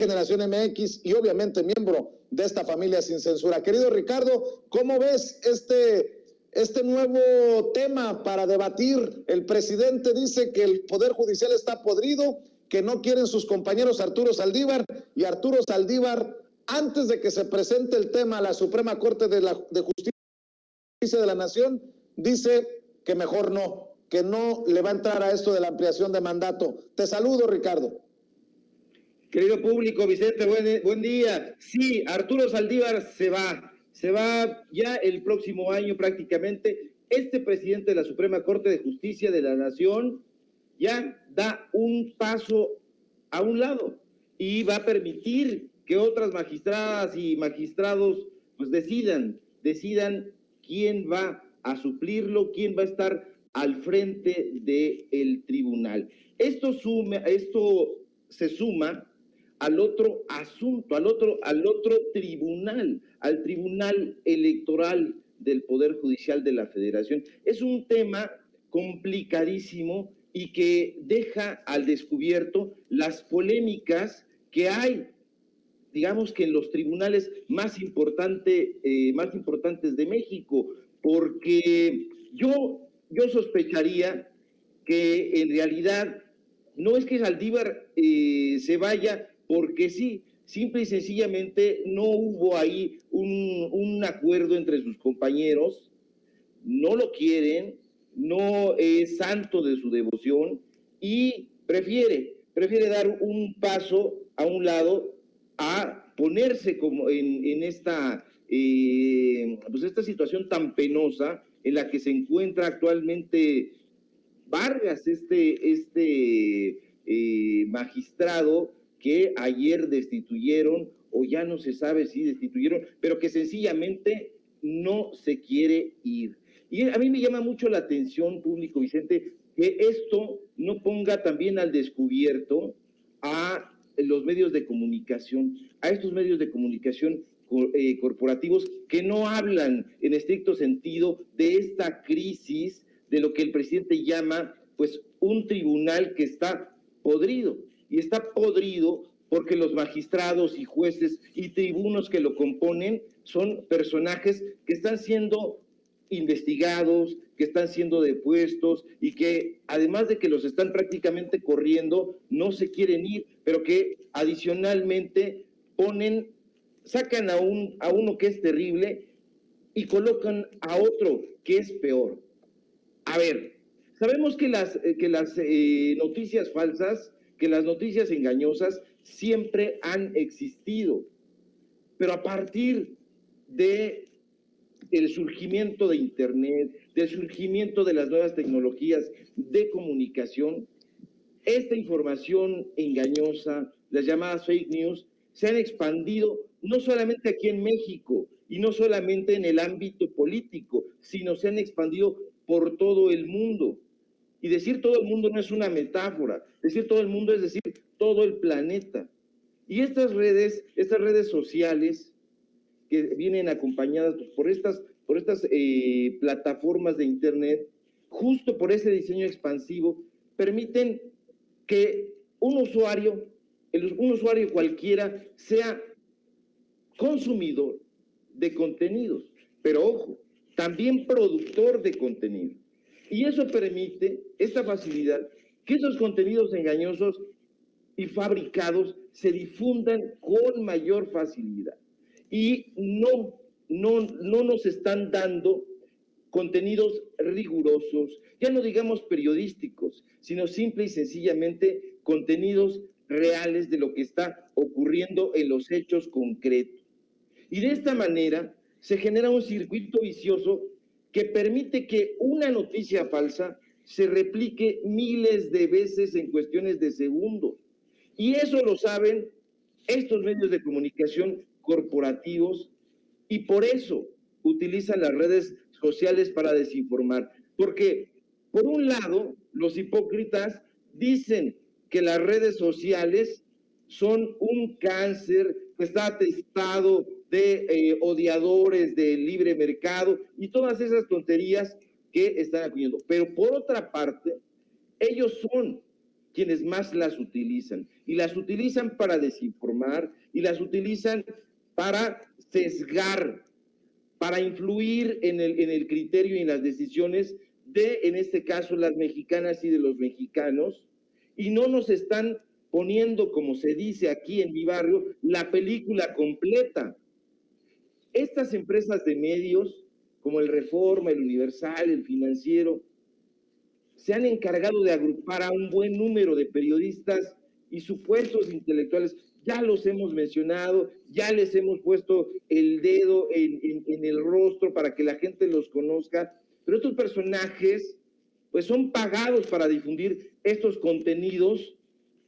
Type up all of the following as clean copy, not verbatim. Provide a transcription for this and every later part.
Generación MX y obviamente miembro de esta familia sin censura. Querido Ricardo, ¿cómo ves este nuevo tema para debatir? El presidente dice que el Poder Judicial está podrido, que no quieren sus compañeros Arturo Saldívar, y Arturo Saldívar, antes de que se presente el tema a la Suprema Corte de Justicia de la Nación, dice que mejor no, que no le va a entrar a esto de la ampliación de mandato. Te saludo, Ricardo. Querido público, Vicente, buen día. Sí, Arturo Saldívar se va ya el próximo año prácticamente. Este presidente de la Suprema Corte de Justicia de la Nación ya da un paso a un lado y va a permitir que otras magistradas y magistrados pues decidan quién va a suplirlo, quién va a estar al frente del tribunal. Esto se suma al otro asunto, al otro tribunal, al Tribunal Electoral del Poder Judicial de la Federación. Es un tema complicadísimo y que deja al descubierto las polémicas que hay, digamos que en los tribunales más importantes de México, porque yo sospecharía que en realidad no es que Saldívar se vaya porque sí, simple y sencillamente no hubo ahí un acuerdo entre sus compañeros, no lo quieren, no es santo de su devoción y prefiere dar un paso a un lado a ponerse como en esta esta situación tan penosa en la que se encuentra actualmente Vargas, magistrado que ayer destituyeron, o ya no se sabe si destituyeron, pero que sencillamente no se quiere ir. Y a mí me llama mucho la atención, público Vicente, que esto no ponga también al descubierto a los medios de comunicación, a estos medios de comunicación corporativos que no hablan en estricto sentido de esta crisis, de lo que el presidente llama pues un tribunal que está podrido, y está podrido porque los magistrados y jueces y tribunos que lo componen son personajes que están siendo investigados, que están siendo depuestos y que además de que los están prácticamente corriendo, no se quieren ir, pero que adicionalmente sacan a uno que es terrible y colocan a otro que es peor. A ver, sabemos que las noticias falsas, que las noticias engañosas siempre han existido, pero a partir del surgimiento de Internet, del surgimiento de las nuevas tecnologías de comunicación, esta información engañosa, las llamadas fake news, se han expandido no solamente aquí en México y no solamente en el ámbito político, sino se han expandido por todo el mundo. Y decir todo el mundo no es una metáfora, decir todo el mundo es decir todo el planeta. Y estas redes sociales que vienen acompañadas por estas plataformas de Internet, justo por ese diseño expansivo, permiten que un usuario cualquiera sea consumidor de contenidos, pero ojo, también productor de contenido. Y eso permite, esta facilidad, que esos contenidos engañosos y fabricados se difundan con mayor facilidad. Y no nos están dando contenidos rigurosos, ya no digamos periodísticos, sino simple y sencillamente contenidos reales de lo que está ocurriendo en los hechos concretos. Y de esta manera se genera un circuito vicioso que permite que una noticia falsa se replique miles de veces en cuestiones de segundos. Y eso lo saben estos medios de comunicación corporativos y por eso utilizan las redes sociales para desinformar. Porque, por un lado, los hipócritas dicen que las redes sociales son un cáncer que está atestado de odiadores del libre mercado y todas esas tonterías que están acudiendo. Pero por otra parte, ellos son quienes más las utilizan. Y las utilizan para desinformar, y las utilizan para sesgar, para influir en el criterio y en las decisiones de, en este caso, las mexicanas y de los mexicanos, y no nos están poniendo, como se dice aquí en mi barrio, la película completa. Estas empresas de medios, como el Reforma, el Universal, el Financiero, se han encargado de agrupar a un buen número de periodistas y supuestos intelectuales. Ya los hemos mencionado, ya les hemos puesto el dedo en el rostro para que la gente los conozca, pero estos personajes pues son pagados para difundir estos contenidos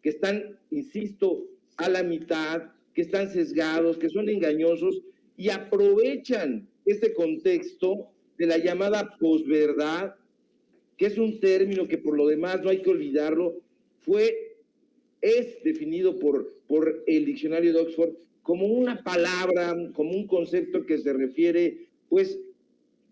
que están, insisto, a la mitad, que están sesgados, que son engañosos y aprovechan este contexto de la llamada posverdad, que es un término que por lo demás no hay que olvidarlo, es definido por el diccionario de Oxford como una palabra, como un concepto que se refiere pues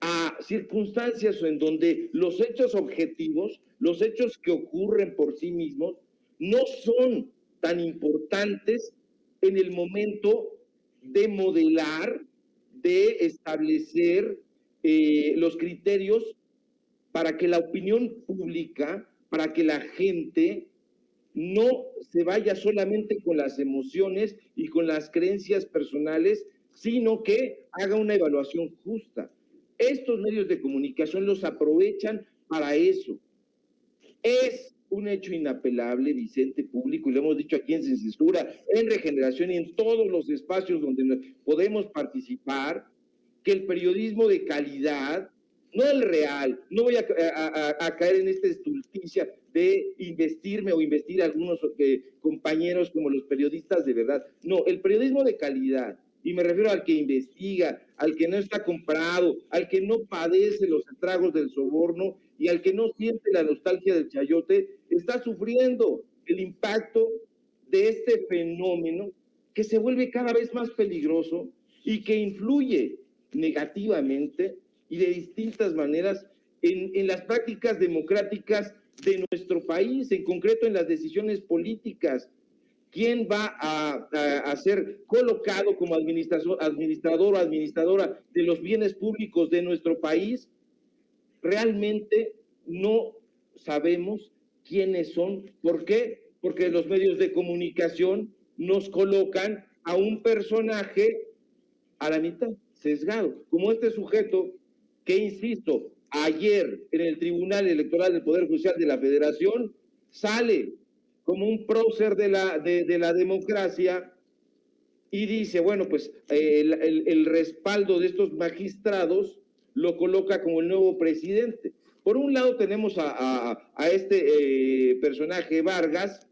a circunstancias en donde los hechos objetivos, los hechos que ocurren por sí mismos, no son tan importantes en el momento de modelar, de establecer los criterios para que la opinión pública, para que la gente no se vaya solamente con las emociones y con las creencias personales, sino que haga una evaluación justa. Estos medios de comunicación los aprovechan para eso. Es un hecho inapelable, Vicente, público, y lo hemos dicho aquí en Sin Censura, en Regeneración y en todos los espacios donde podemos participar, que el periodismo de calidad, no el real, no voy a caer en esta estulticia de investirme o investir a algunos compañeros como los periodistas de verdad. No, el periodismo de calidad, y me refiero al que investiga, al que no está comprado, al que no padece los estragos del soborno y al que no siente la nostalgia del chayote, está sufriendo el impacto de este fenómeno que se vuelve cada vez más peligroso y que influye negativamente y de distintas maneras en las prácticas democráticas de nuestro país, en concreto en las decisiones políticas. ¿Quién va a ser colocado como administrador o administradora de los bienes públicos de nuestro país? Realmente no sabemos quiénes son. ¿Por qué? Porque los medios de comunicación nos colocan a un personaje a la mitad, sesgado, como este sujeto que, insisto, ayer en el Tribunal Electoral del Poder Judicial de la Federación sale como un prócer de la democracia y dice, bueno, pues el respaldo de estos magistrados lo coloca como el nuevo presidente. Por un lado tenemos a este personaje Vargas,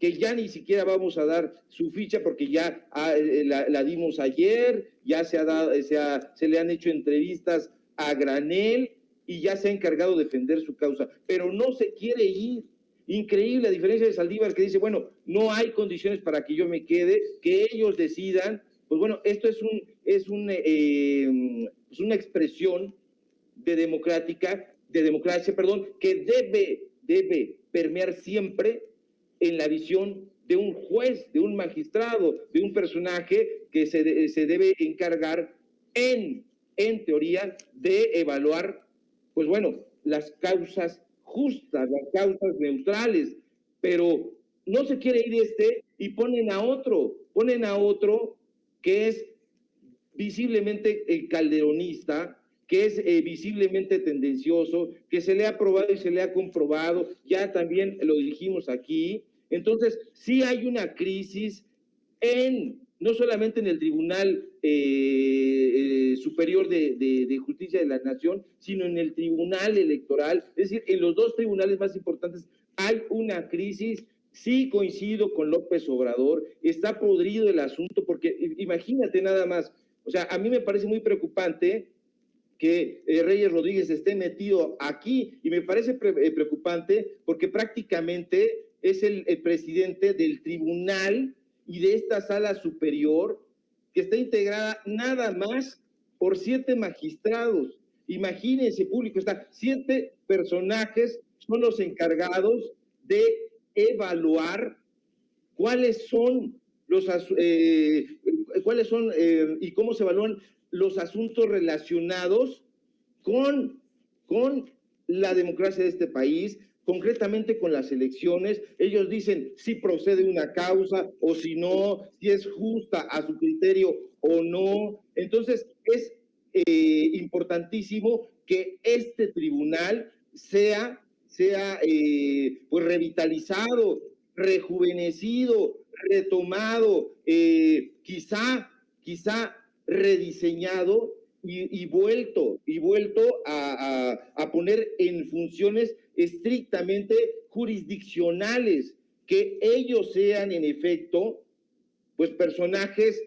que ya ni siquiera vamos a dar su ficha porque ya la dimos ayer, ya se le han hecho entrevistas a granel y ya se ha encargado de defender su causa, pero no se quiere ir. Increíble, a diferencia de Saldívar, que dice, bueno, no hay condiciones para que yo me quede, que ellos decidan. Pues bueno, esto es una expresión de democracia, que debe permear siempre en la visión de un juez, de un magistrado, de un personaje que se debe encargar en teoría de evaluar, pues bueno, las causas justas, las causas neutrales, pero no se quiere ir y ponen a otro que es visiblemente calderonista, que es visiblemente tendencioso, que se le ha probado y se le ha comprobado, ya también lo dijimos aquí. Entonces, sí hay una crisis no solamente en el Tribunal Superior de Justicia de la Nación, sino en el Tribunal Electoral, es decir, en los dos tribunales más importantes hay una crisis. Sí coincido con López Obrador, está podrido el asunto, porque imagínate nada más, o sea, a mí me parece muy preocupante que Reyes Rodríguez esté metido aquí, y me parece preocupante porque prácticamente es el presidente del tribunal y de esta sala superior, que está integrada nada más por 7 magistrados. Imagínense, público, 7 personajes son los encargados de evaluar cuáles son y cómo se evalúan los asuntos relacionados con la democracia de este país, concretamente con las elecciones. Ellos dicen si procede una causa o si no, si es justa a su criterio o no. Entonces, es importantísimo que este tribunal sea pues revitalizado, rejuvenecido, retomado, quizá rediseñado y vuelto a poner en funciones estrictamente jurisdiccionales, que ellos sean en efecto pues personajes,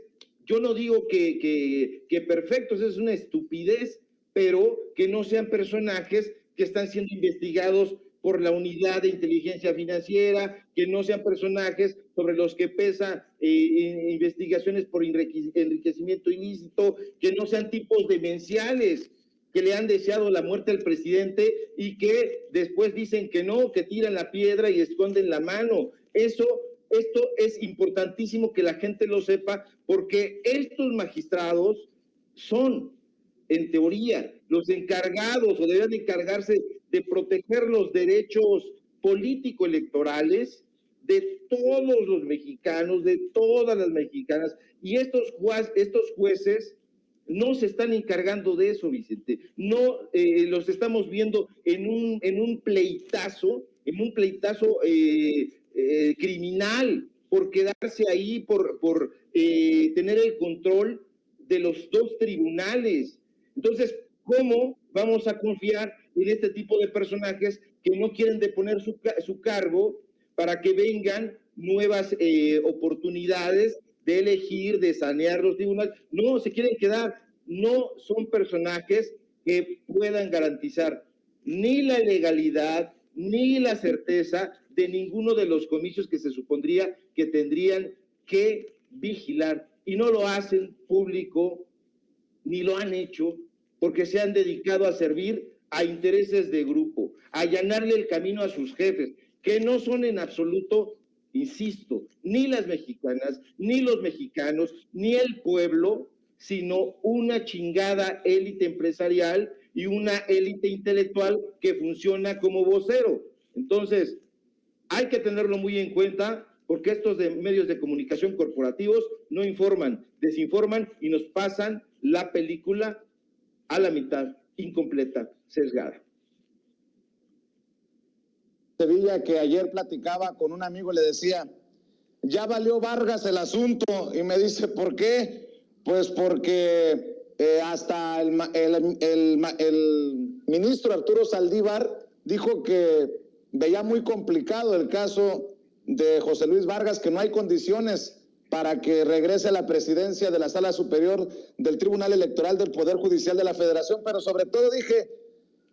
yo no digo que perfectos, es una estupidez, pero que no sean personajes que están siendo investigados por la unidad de inteligencia financiera, que no sean personajes sobre los que pesan investigaciones por enriquecimiento ilícito, que no sean tipos demenciales que le han deseado la muerte al presidente y que después dicen que no, que tiran la piedra y esconden la mano. Esto es importantísimo que la gente lo sepa, porque estos magistrados son, en teoría, los encargados o deberían de encargarse de proteger los derechos político-electorales de todos los mexicanos, de todas las mexicanas, y estos jueces no se están encargando de eso, Vicente. No los estamos viendo en un pleitazo criminal, por quedarse ahí, por tener el control de los dos tribunales. Entonces, ¿cómo vamos a confiar en este tipo de personajes que no quieren deponer su cargo para que vengan nuevas oportunidades de elegir, de sanear los tribunales? No, se quieren quedar. No son personajes que puedan garantizar ni la legalidad ni la certeza de ninguno de los comicios que se supondría que tendrían que vigilar, y no lo hacen público, ni lo han hecho, porque se han dedicado a servir a intereses de grupo, a allanarle el camino a sus jefes, que no son en absoluto, insisto, ni las mexicanas, ni los mexicanos, ni el pueblo, sino una chingada élite empresarial y una élite intelectual que funciona como vocero. Entonces, hay que tenerlo muy en cuenta, porque estos medios de comunicación corporativos no informan, desinforman y nos pasan la película a la mitad, incompleta, sesgada. Sevilla, que ayer platicaba con un amigo, le decía, ya valió Vargas el asunto, y me dice, ¿por qué? Pues porque hasta el ministro Arturo Saldívar dijo que veía muy complicado el caso de José Luis Vargas, que no hay condiciones para que regrese a la presidencia de la Sala Superior del Tribunal Electoral del Poder Judicial de la Federación, pero sobre todo dije,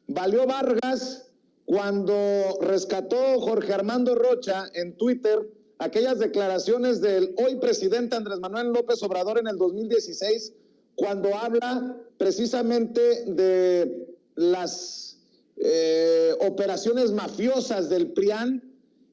valió Vargas cuando rescató Jorge Armando Rocha en Twitter aquellas declaraciones del hoy presidente Andrés Manuel López Obrador en el 2016, cuando habla precisamente de las operaciones mafiosas del PRIAN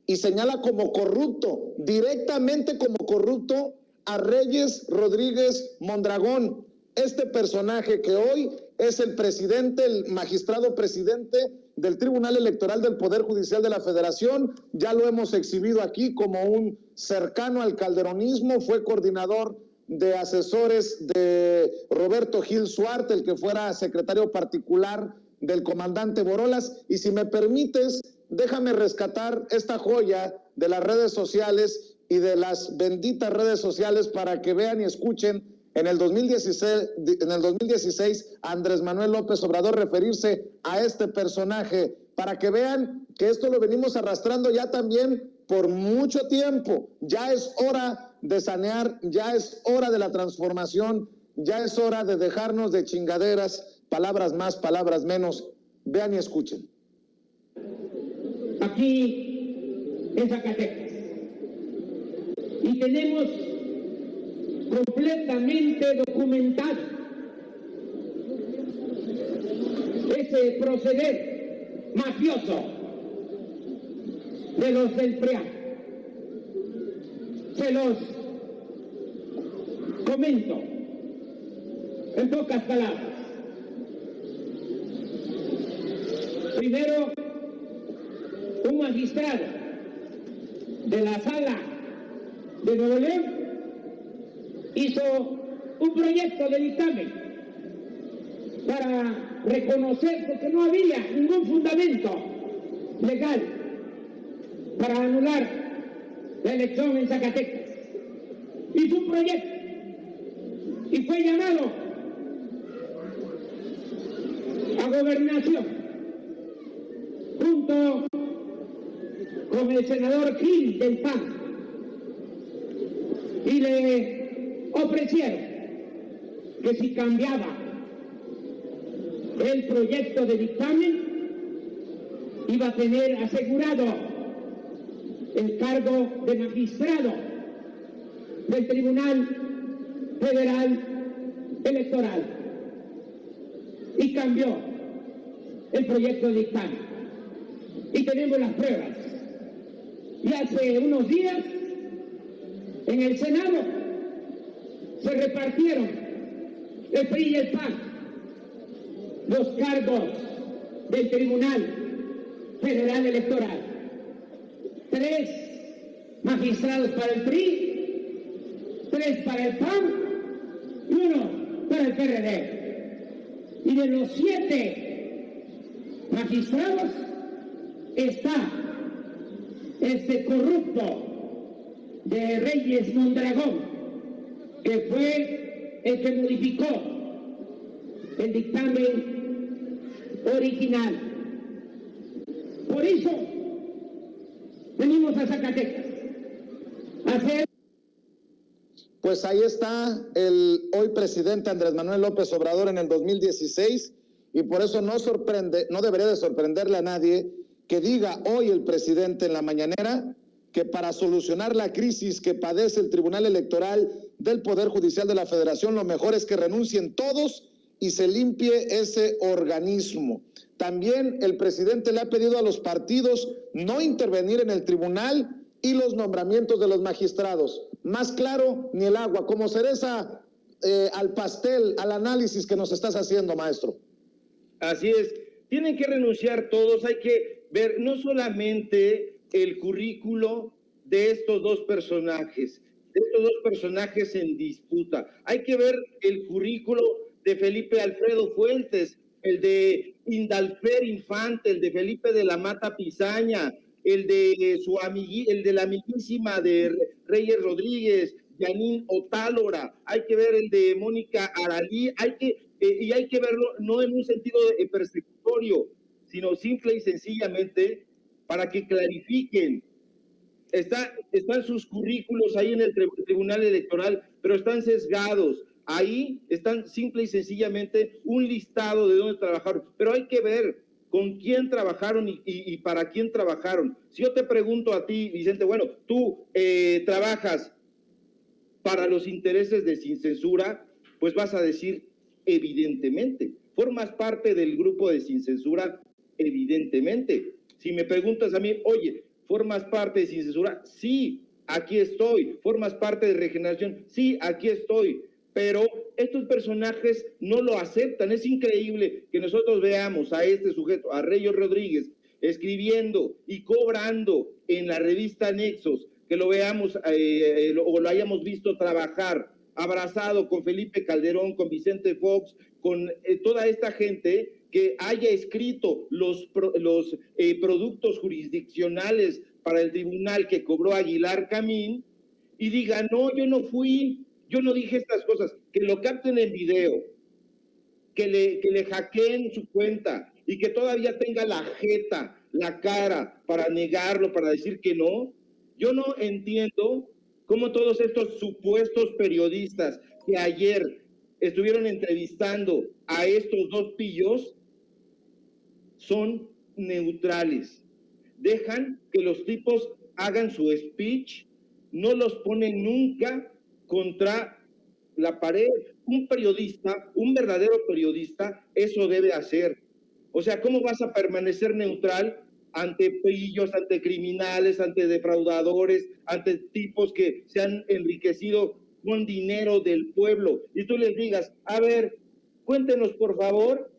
y señala como corrupto, directamente como corrupto, a Reyes Rodríguez Mondragón, este personaje que hoy es el presidente, el magistrado presidente del Tribunal Electoral del Poder Judicial de la Federación. Ya lo hemos exhibido aquí como un cercano al calderonismo, fue coordinador de asesores de Roberto Gil Suarte, el que fuera secretario particular del comandante Borolas. Y si me permites, déjame rescatar esta joya de las redes sociales y de las benditas redes sociales para que vean y escuchen en el 2016 a Andrés Manuel López Obrador referirse a este personaje, para que vean que esto lo venimos arrastrando ya también por mucho tiempo. Ya es hora de sanear, ya es hora de la transformación, ya es hora de dejarnos de chingaderas, palabras más, palabras menos. Vean y escuchen. Aquí en Zacatecas, y tenemos completamente documentado ese proceder mafioso de los del PRIAN. Se los comento en pocas palabras. Primero, un magistrado de la Sala de Nuevo León hizo un proyecto de dictamen para reconocer que no había ningún fundamento legal para anular la elección en Zacatecas. Hizo un proyecto y fue llamado a Gobernación junto con el senador Gil del PAN y le ofrecieron que si cambiaba el proyecto de dictamen iba a tener asegurado el cargo de magistrado del Tribunal Federal Electoral, y cambió el proyecto de dictamen y tenemos las pruebas. Y hace unos días en el Senado se repartieron el PRI y el PAN los cargos del Tribunal Federal Electoral. 3 magistrados para el PRI, 3 para el PAN y 1 para el PRD. Y de los 7 magistrados está este corrupto de Reyes Mondragón, que fue el que modificó el dictamen original. Por eso venimos a Zacatecas a hacer. Pues ahí está el hoy presidente Andrés Manuel López Obrador en el 2016, y por eso no sorprende, no debería de sorprenderle a nadie que diga hoy el presidente en la mañanera que para solucionar la crisis que padece el Tribunal Electoral del Poder Judicial de la Federación, lo mejor es que renuncien todos y se limpie ese organismo. También el presidente le ha pedido a los partidos no intervenir en el tribunal y los nombramientos de los magistrados. Más claro ni el agua, como cereza al pastel, al análisis que nos estás haciendo, maestro. Así es, tienen que renunciar todos, hay que ver no solamente el currículo de estos dos personajes en disputa, hay que ver el currículo de Felipe Alfredo Fuentes, el de Indalfer Infante, el de Felipe de la Mata Pizaña, el de el de la amiguísima de Reyes Rodríguez, Yanín Otálora, hay que ver el de Mónica Aralí, y hay que verlo no en un sentido persecutorio, sino simple y sencillamente para que clarifiquen. Están sus currículos ahí en el Tribunal Electoral, pero están sesgados. Ahí están simple y sencillamente un listado de dónde trabajaron, pero hay que ver con quién trabajaron y para quién trabajaron. Si yo te pregunto a ti, Vicente, bueno, tú trabajas para los intereses de Sin Censura, pues vas a decir, evidentemente. ¿Formas parte del grupo de Sin Censura? Evidentemente. Si me preguntas a mí, oye, ¿formas parte de Sin Censura? Sí, aquí estoy. ¿Formas parte de Regeneración? Sí, aquí estoy. Pero estos personajes no lo aceptan. Es increíble que nosotros veamos a este sujeto, a Reyes Rodríguez, escribiendo y cobrando en la revista Nexos, que lo veamos o lo hayamos visto trabajar, abrazado con Felipe Calderón, con Vicente Fox, con toda esta gente que haya escrito los productos jurisdiccionales para el tribunal que cobró Aguilar Camín, y diga, no, yo no fui, yo no dije estas cosas, que lo capten en video, que le hackeen su cuenta y que todavía tenga la jeta, la cara para negarlo, para decir que no. Yo no entiendo cómo todos estos supuestos periodistas que ayer estuvieron entrevistando a estos dos pillos son neutrales. Dejan que los tipos hagan su speech, no los ponen nunca contra la pared. Un periodista, un verdadero periodista, eso debe hacer. O sea, ¿cómo vas a permanecer neutral ante pillos, ante criminales, ante defraudadores, ante tipos que se han enriquecido con dinero del pueblo, y tú les digas, a ver, cuéntenos por favor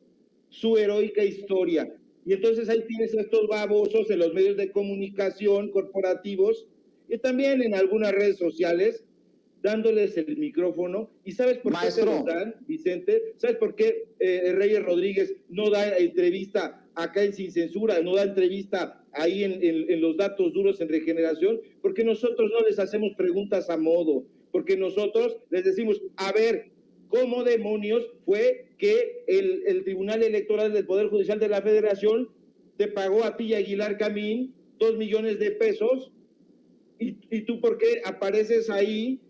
su heroica historia. Y entonces ahí tienes a estos babosos en los medios de comunicación corporativos y también en algunas redes sociales, dándoles el micrófono. ¿Y sabes por qué se lo dan, Vicente? ¿Sabes por qué Reyes Rodríguez no da entrevista acá en Sin Censura, no da entrevista ahí en los datos duros en Regeneración? Porque nosotros no les hacemos preguntas a modo, porque nosotros les decimos, a ver, ¿cómo demonios fue que el Tribunal Electoral del Poder Judicial de la Federación te pagó a ti y a Aguilar Camín 2 millones de pesos? ¿Y tú por qué apareces ahí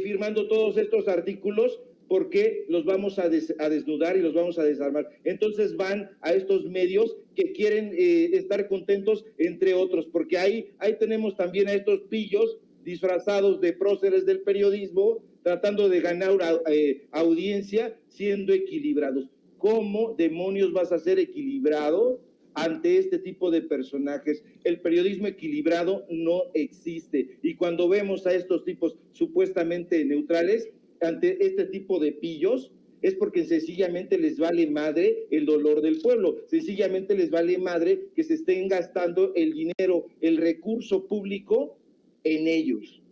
firmando todos estos artículos? Porque los vamos a desnudar y los vamos a desarmar. Entonces van a estos medios que quieren estar contentos, entre otros, porque ahí tenemos también a estos pillos disfrazados de próceres del periodismo, tratando de ganar audiencia, siendo equilibrados. ¿Cómo demonios vas a ser equilibrado ante este tipo de personajes? El periodismo equilibrado no existe. Y cuando vemos a estos tipos supuestamente neutrales, ante este tipo de pillos, es porque sencillamente les vale madre el dolor del pueblo, sencillamente les vale madre que se estén gastando el dinero, el recurso público en ellos.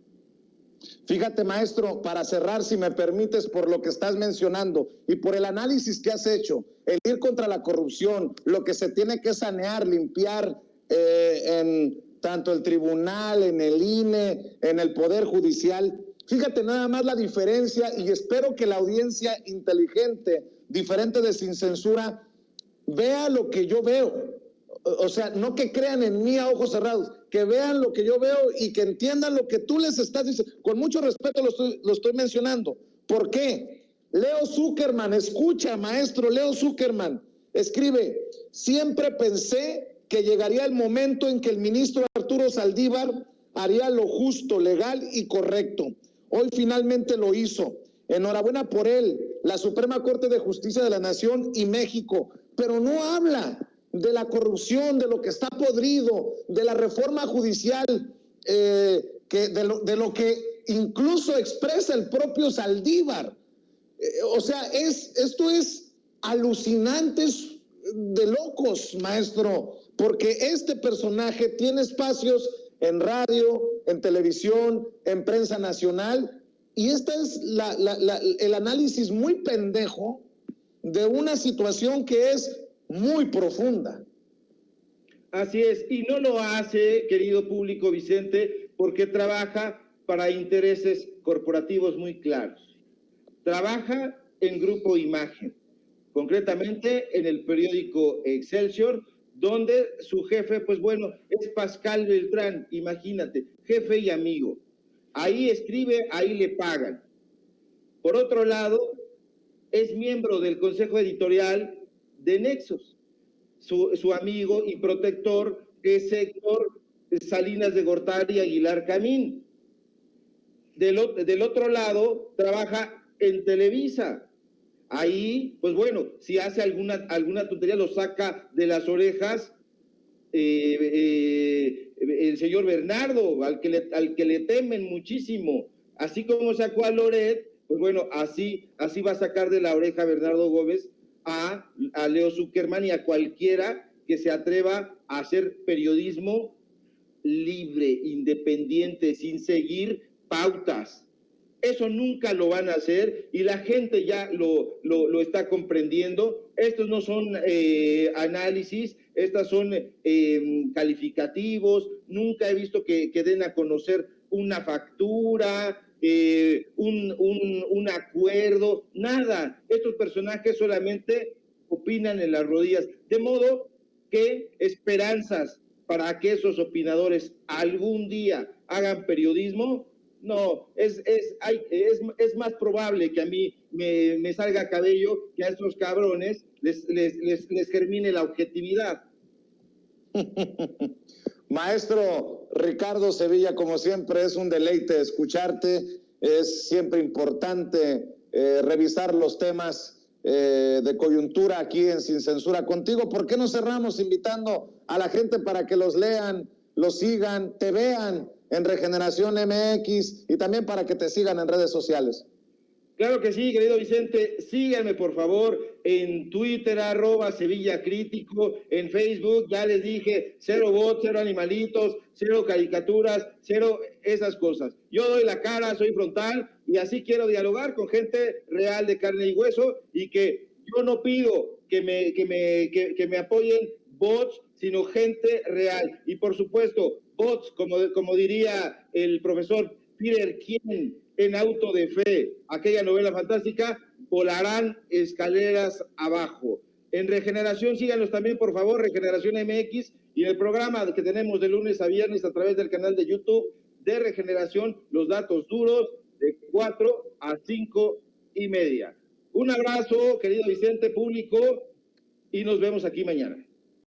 Fíjate, maestro, para cerrar, si me permites, por lo que estás mencionando y por el análisis que has hecho, el ir contra la corrupción, lo que se tiene que sanear, limpiar en tanto el tribunal, en el INE, en el Poder Judicial. Fíjate nada más la diferencia, y espero que la audiencia inteligente, diferente de Sin Censura, vea lo que yo veo. O sea, no que crean en mí a ojos cerrados, que vean lo que yo veo y que entiendan lo que tú les estás diciendo. Con mucho respeto lo estoy mencionando. ¿Por qué? Leo Zuckerman, escucha, maestro, Leo Zuckerman, escribe, siempre pensé que llegaría el momento en que el ministro Arturo Saldívar haría lo justo, legal y correcto. Hoy finalmente lo hizo. Enhorabuena por él, la Suprema Corte de Justicia de la Nación y México, pero no habla de la corrupción, de lo que está podrido, de la reforma judicial, de lo que incluso expresa el propio Saldívar. O sea, esto es alucinante, es de locos, maestro, porque este personaje tiene espacios en radio, en televisión, en prensa nacional, y este es el análisis muy pendejo de una situación que es muy profunda. Así es, y no lo hace, querido público Vicente, porque trabaja para intereses corporativos muy claros. Trabaja en Grupo Imagen, concretamente en el periódico Excelsior, donde su jefe, pues bueno, es Pascal Beltrán, imagínate, jefe y amigo. Ahí escribe, ahí le pagan. Por otro lado, es miembro del consejo editorial de Nexos. Su amigo y protector es Héctor Salinas de Gortari y Aguilar Camín. Del otro lado, trabaja en Televisa. Ahí, pues bueno, si hace alguna tontería, lo saca de las orejas el señor Bernardo, al que le temen muchísimo. Así como sacó a Loret, pues bueno, así va a sacar de la oreja Bernardo Gómez a Leo Zuckerman y a cualquiera que se atreva a hacer periodismo libre, independiente, sin seguir pautas. Eso nunca lo van a hacer y la gente ya lo está comprendiendo. Estos no son análisis, estas son calificativos. Nunca he visto que den a conocer una factura, un acuerdo, nada. Estos personajes solamente opinan en las rodillas. De modo que esperanzas para que esos opinadores algún día hagan periodismo, no, es más probable que a mí me salga cabello que a estos cabrones les germine la objetividad. Maestro Ricardo Sevilla, como siempre, es un deleite escucharte. Es siempre importante revisar los temas de coyuntura aquí en Sin Censura contigo. ¿Por qué no cerramos invitando a la gente para que los lean, los sigan, te vean en Regeneración MX y también para que te sigan en redes sociales? Claro que sí, querido Vicente. Síganme, por favor, en Twitter, @SevillaCrítico, en Facebook, ya les dije, 0 bots, 0 animalitos, 0 caricaturas, 0 esas cosas. Yo doy la cara, soy frontal, y así quiero dialogar con gente real de carne y hueso, y que yo no pido que me apoyen bots, sino gente real. Y por supuesto, bots, como diría el profesor Peter Quien en Auto de Fe, aquella novela fantástica, volarán escaleras abajo. En Regeneración, síganos también, por favor, Regeneración MX, y en el programa que tenemos de lunes a viernes a través del canal de YouTube de Regeneración, los datos duros de 4 a 5:30. Un abrazo, querido Vicente, público, y nos vemos aquí mañana.